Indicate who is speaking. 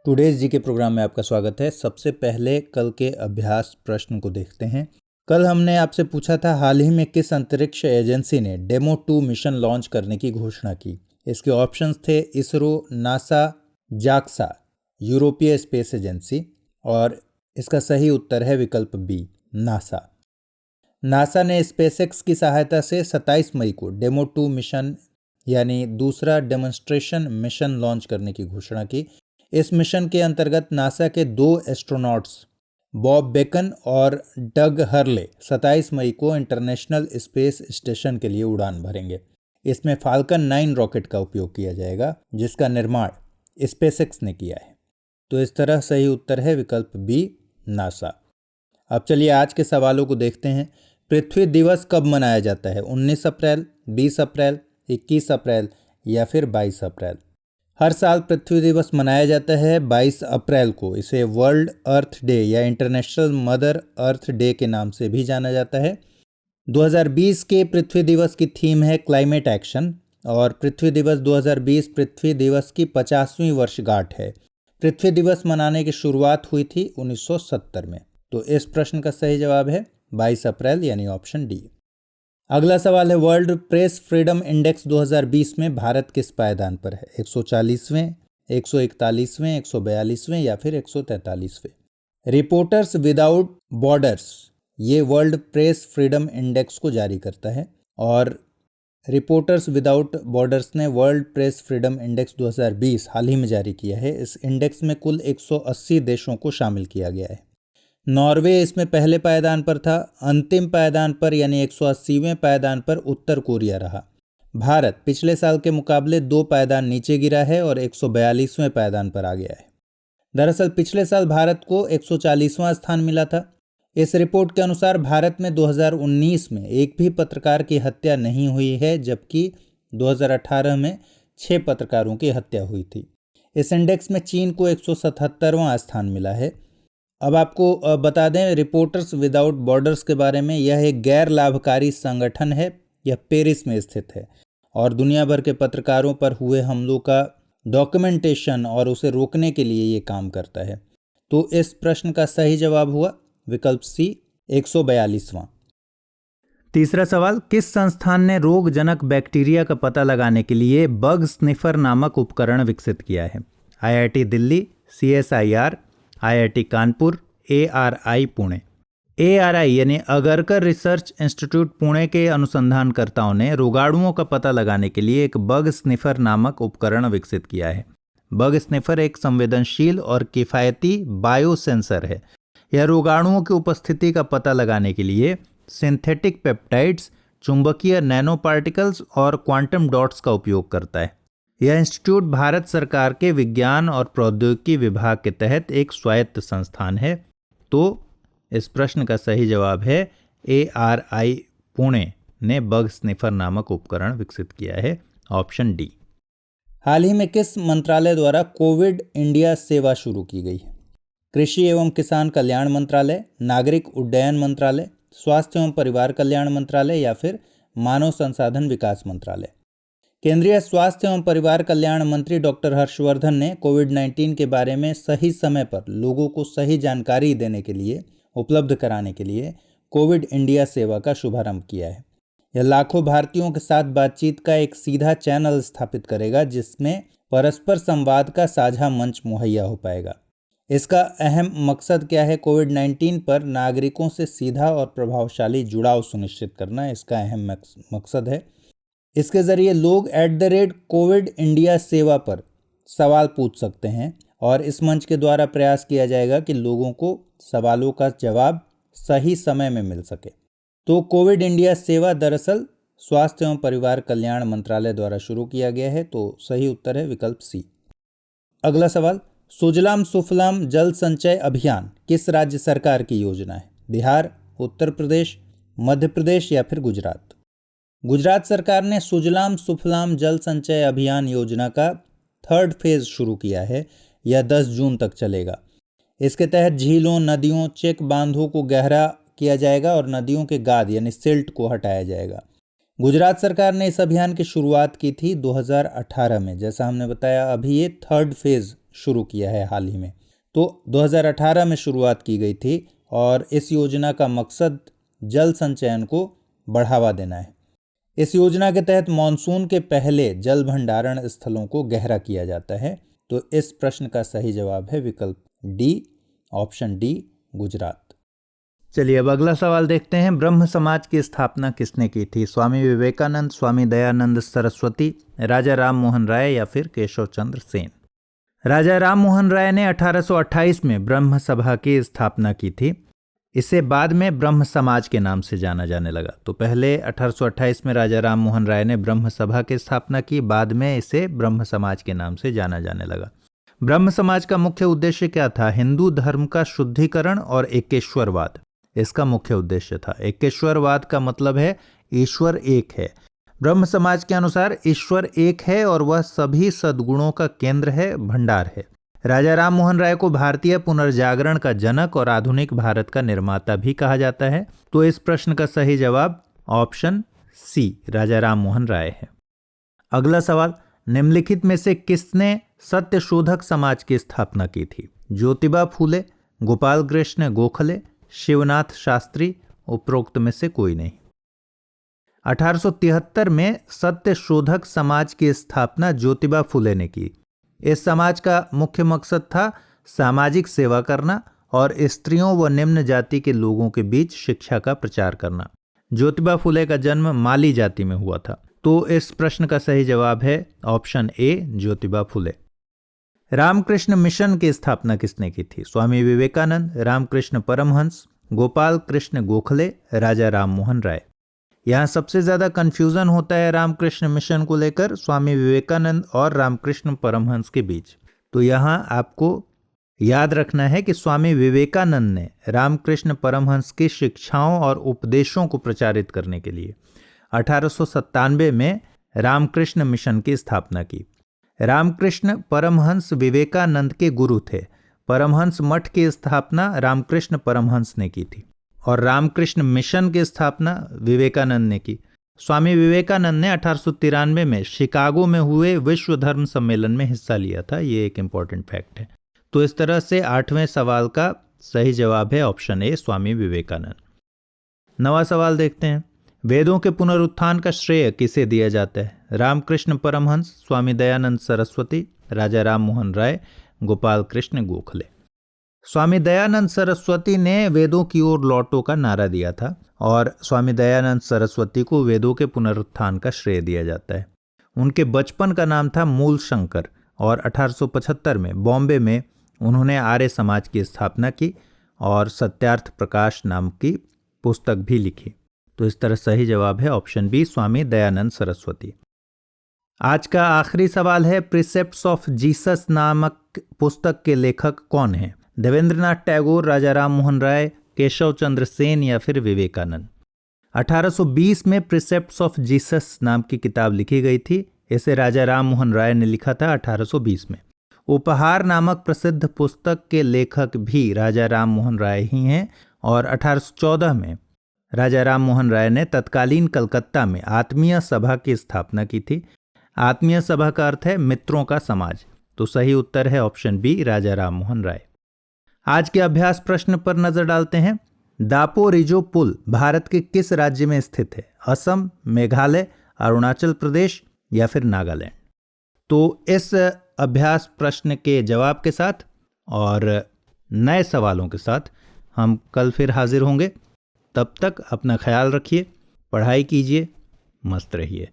Speaker 1: Today's जी के programme में आपका स्वागत है। सबसे पहले कल के अभ्यास प्रश्न को देखते हैं। कल हमने आपसे पूछा था हाल ही में किस अंतरिक्ष एजेंसी ने डेमो 2 मिशन लॉन्च करने की घोषणा की। इसके ऑप्शंस थे इसरो, नासा, जाक्सा, यूरोपीय स्पेस एजेंसी, और इसका सही उत्तर है विकल्प बी, नासा। नासा ने स्पेसएक्स की सहायता से 27 मई को डेमो 2 मिशन यानी दूसरा डेमोन्स्ट्रेशन मिशन लॉन्च करने की घोषणा की। इस मिशन के अंतर्गत नासा के 2 एस्ट्रोनॉट्स बॉब बेकन और डग हर्ले 27 मई को इंटरनेशनल स्पेस स्टेशन के लिए उड़ान भरेंगे। इसमें फाल्कन 9 रॉकेट का उपयोग किया जाएगा, जिसका निर्माण स्पेसएक्स ने किया है। तो इस तरह सही उत्तर है विकल्प बी, नासा। अब चलिए आज के सवालों को देखते हैं। पृथ्वी दिवस कब मनाया जाता है? 19 अप्रैल, 20 अप्रैल, 21 अप्रैल या फिर 22 अप्रैल? हर साल पृथ्वी दिवस मनाया जाता है 22 अप्रैल को। इसे वर्ल्ड अर्थ डे या इंटरनेशनल मदर अर्थ डे के नाम से भी जाना जाता है। 2020 के पृथ्वी दिवस की थीम है क्लाइमेट एक्शन, और पृथ्वी दिवस 2020 पृथ्वी दिवस की 50वीं वर्षगांठ है। पृथ्वी दिवस मनाने की शुरुआत हुई थी 1970 में। तो इस प्रश्न का सही जवाब है 22 अप्रैल यानी ऑप्शन डी। अगला सवाल है, वर्ल्ड प्रेस फ्रीडम इंडेक्स 2020 में भारत किस पायदान पर है? 140वें, 141वें, 142वें या फिर 143वें? रिपोर्टर्स विदाउट बॉर्डर्स ये वर्ल्ड प्रेस फ्रीडम इंडेक्स को जारी करता है, और रिपोर्टर्स विदाउट बॉर्डर्स ने वर्ल्ड प्रेस फ्रीडम इंडेक्स 2020 हाल ही में जारी किया है। इस इंडेक्स में कुल 180 देशों को शामिल किया गया है। नॉर्वे इसमें पहले पायदान पर था। अंतिम पायदान पर यानी 180वें पायदान पर उत्तर कोरिया रहा। भारत पिछले साल के मुकाबले 2 पायदान नीचे गिरा है और 142वें पायदान पर आ गया है। दरअसल पिछले साल भारत को 140वां स्थान मिला था। इस रिपोर्ट के अनुसार भारत में 2019 में एक भी पत्रकार की हत्या नहीं हुई है, जबकि 2018 में 6 पत्रकारों की हत्या हुई थी। इस इंडेक्स में चीन को 177वां स्थान मिला है। अब आपको बता दें रिपोर्टर्स विदाउट बॉर्डर्स के बारे में, यह एक गैर लाभकारी संगठन है। यह पेरिस में स्थित है और दुनिया भर के पत्रकारों पर हुए हमलों का डॉक्यूमेंटेशन और उसे रोकने के लिए ये काम करता है। तो इस प्रश्न का सही जवाब हुआ विकल्प सी, 142वां। तीसरा सवाल, किस संस्थान ने रोगजनक बैक्टीरिया का पता लगाने के लिए बग स्निफर नामक उपकरण विकसित किया है? IIT Delhi, CSIR, IIT Kanpur, ARI Pune. ARI यानी अगरकर रिसर्च इंस्टीट्यूट पुणे के अनुसंधानकर्ताओं ने रोगाणुओं का पता लगाने के लिए एक बग स्निफर नामक उपकरण विकसित किया है। बग स्निफर एक संवेदनशील और किफ़ायती बायोसेंसर है। यह रोगाणुओं की उपस्थिति का पता लगाने के लिए सिंथेटिक पेप्टाइड्स, चुंबकीय नैनो पार्टिकल्स और क्वांटम डॉट्स का उपयोग करता है। यह इंस्टीट्यूट भारत सरकार के विज्ञान और प्रौद्योगिकी विभाग के तहत एक स्वायत्त संस्थान है। तो इस प्रश्न का सही जवाब है ARI पुणे ने बग स्निफर नामक उपकरण विकसित किया है, ऑप्शन डी। हाल ही में किस मंत्रालय द्वारा कोविड इंडिया सेवा शुरू की गई है? कृषि एवं किसान कल्याण मंत्रालय, नागरिक उड्डयन मंत्रालय, स्वास्थ्य एवं परिवार कल्याण मंत्रालय या फिर मानव संसाधन विकास मंत्रालय? केंद्रीय स्वास्थ्य एवं परिवार कल्याण मंत्री डॉक्टर हर्षवर्धन ने कोविड-19 के बारे में सही समय पर लोगों को सही जानकारी देने के लिए उपलब्ध कराने के लिए कोविड इंडिया सेवा का शुभारंभ किया है। यह लाखों भारतीयों के साथ बातचीत का एक सीधा चैनल स्थापित करेगा, जिसमें परस्पर संवाद का साझा मंच मुहैया हो पाएगा। इसका अहम मकसद क्या है? कोविड-19 पर नागरिकों से सीधा और प्रभावशाली जुड़ाव सुनिश्चित करना इसका अहम मकसद है। इसके जरिए लोग @कोविड इंडिया सेवा पर सवाल पूछ सकते हैं और इस मंच के द्वारा प्रयास किया जाएगा कि लोगों को सवालों का जवाब सही समय में मिल सके। तो कोविड इंडिया सेवा दरअसल स्वास्थ्य एवं परिवार कल्याण मंत्रालय द्वारा शुरू किया गया है। तो सही उत्तर है विकल्प सी। अगला सवाल, सुजलाम सुफलाम जल संचय अभियान किस राज्य सरकार की योजना है? बिहार, उत्तर प्रदेश, मध्य प्रदेश या फिर गुजरात? गुजरात सरकार ने सुजलाम सुफलाम जल संचय अभियान योजना का 3rd फेज शुरू किया है। यह 10 जून तक चलेगा। इसके तहत झीलों, नदियों, चेक बांधों को गहरा किया जाएगा और नदियों के गाद यानी सिल्ट को हटाया जाएगा। गुजरात सरकार ने इस अभियान की शुरुआत की थी 2018 में। जैसा हमने बताया, अभी ये 3rd फेज शुरू किया है हाल ही में। तो 2018 में शुरुआत की गई थी और इस योजना का मकसद जल संचयन को बढ़ावा देना है। इस योजना के तहत मानसून के पहले जल भंडारण स्थलों को गहरा किया जाता है। तो इस प्रश्न का सही जवाब है विकल्प डी, ऑप्शन डी, गुजरात। चलिए अब अगला सवाल देखते हैं। ब्रह्म समाज की स्थापना किसने की थी? स्वामी विवेकानंद, स्वामी दयानंद सरस्वती, राजा राम मोहन राय या फिर केशव चंद्र सेन? राजा राम मोहन राय ने 1828 में ब्रह्म सभा की स्थापना की थी। इसे बाद में ब्रह्म समाज के नाम से जाना जाने लगा। तो पहले 1828 में राजा राम मोहन राय ने ब्रह्म सभा की स्थापना की, बाद में इसे ब्रह्म समाज के नाम से जाना जाने लगा। ब्रह्म समाज का मुख्य उद्देश्य क्या था? हिंदू धर्म का शुद्धिकरण और एकेश्वरवाद इसका मुख्य उद्देश्य था। एकेश्वरवाद का मतलब है ईश्वर एक है। ब्रह्म समाज के अनुसार ईश्वर एक है और वह सभी सद्गुणों का केंद्र है, भंडार है। राजा राम मोहन राय को भारतीय पुनर्जागरण का जनक और आधुनिक भारत का निर्माता भी कहा जाता है। तो इस प्रश्न का सही जवाब ऑप्शन सी, राजा राम मोहन राय है। अगला सवाल, निम्नलिखित में से किसने सत्यशोधक समाज की स्थापना की थी? ज्योतिबा फूले, गोपाल कृष्ण गोखले, शिवनाथ शास्त्री, उपरोक्त में से कोई नहीं। 1873 में सत्यशोधक समाज की स्थापना ज्योतिबा फूले ने की। इस समाज का मुख्य मकसद था सामाजिक सेवा करना और स्त्रियों व निम्न जाति के लोगों के बीच शिक्षा का प्रचार करना। ज्योतिबा फूले का जन्म माली जाति में हुआ था। तो इस प्रश्न का सही जवाब है ऑप्शन ए, ज्योतिबा फूले। रामकृष्ण मिशन की स्थापना किसने की थी? स्वामी विवेकानंद, रामकृष्ण परमहंस, गोपाल कृष्ण गोखले, राजा राम मोहन राय? यहाँ सबसे ज़्यादा कंफ्यूजन होता है रामकृष्ण मिशन को लेकर स्वामी विवेकानंद और रामकृष्ण परमहंस के बीच। तो यहाँ आपको याद रखना है कि स्वामी विवेकानंद ने रामकृष्ण परमहंस की शिक्षाओं और उपदेशों को प्रचारित करने के लिए 1897 में रामकृष्ण मिशन की स्थापना की। रामकृष्ण परमहंस विवेकानंद के गुरु थे। परमहंस मठ की स्थापना रामकृष्ण परमहंस ने की थी और रामकृष्ण मिशन की स्थापना विवेकानंद ने की। स्वामी विवेकानंद ने 1893 में शिकागो में हुए विश्व धर्म सम्मेलन में हिस्सा लिया था। ये एक इम्पॉर्टेंट फैक्ट है। तो इस तरह से 8वें सवाल का सही जवाब है ऑप्शन ए, स्वामी विवेकानंद। 9वां सवाल देखते हैं। वेदों के पुनरुत्थान का श्रेय किसे दिया जाता है? रामकृष्ण परमहंस, स्वामी दयानंद सरस्वती, राजा राम मोहन राय, गोपाल कृष्ण गोखले? स्वामी दयानंद सरस्वती ने वेदों की ओर लौटो का नारा दिया था और स्वामी दयानंद सरस्वती को वेदों के पुनरुत्थान का श्रेय दिया जाता है। उनके बचपन का नाम था मूल शंकर और 1875 में बॉम्बे में उन्होंने आर्य समाज की स्थापना की और सत्यार्थ प्रकाश नाम की पुस्तक भी लिखी। तो इस तरह सही जवाब है ऑप्शन बी, स्वामी दयानंद सरस्वती। आज का आखिरी सवाल है, प्रिसेप्ट्स ऑफ जीसस नामक पुस्तक के लेखक कौन हैं? देवेंद्रनाथ टैगोर, राजा राम मोहन राय, केशव चंद्र सेन या फिर विवेकानंद? 1820 में प्रिसेप्ट्स ऑफ जीसस नाम की किताब लिखी गई थी। इसे राजा राम मोहन राय ने लिखा था 1820 में। उपहार नामक प्रसिद्ध पुस्तक के लेखक भी राजा राम मोहन राय ही हैं और 1814 में राजा राम मोहन राय ने तत्कालीन कलकत्ता में आत्मीय सभा की स्थापना की थी। आत्मीय सभा का अर्थ है मित्रों का समाज। तो सही उत्तर है ऑप्शन बी, राजा राम मोहन राय। आज के अभ्यास प्रश्न पर नजर डालते हैं। दापो रिजो पुल भारत के किस राज्य में स्थित है? असम, मेघालय, अरुणाचल प्रदेश या फिर नागालैंड? तो इस अभ्यास प्रश्न के जवाब के साथ और नए सवालों के साथ हम कल फिर हाजिर होंगे। तब तक अपना ख्याल रखिए, पढ़ाई कीजिए, मस्त रहिए।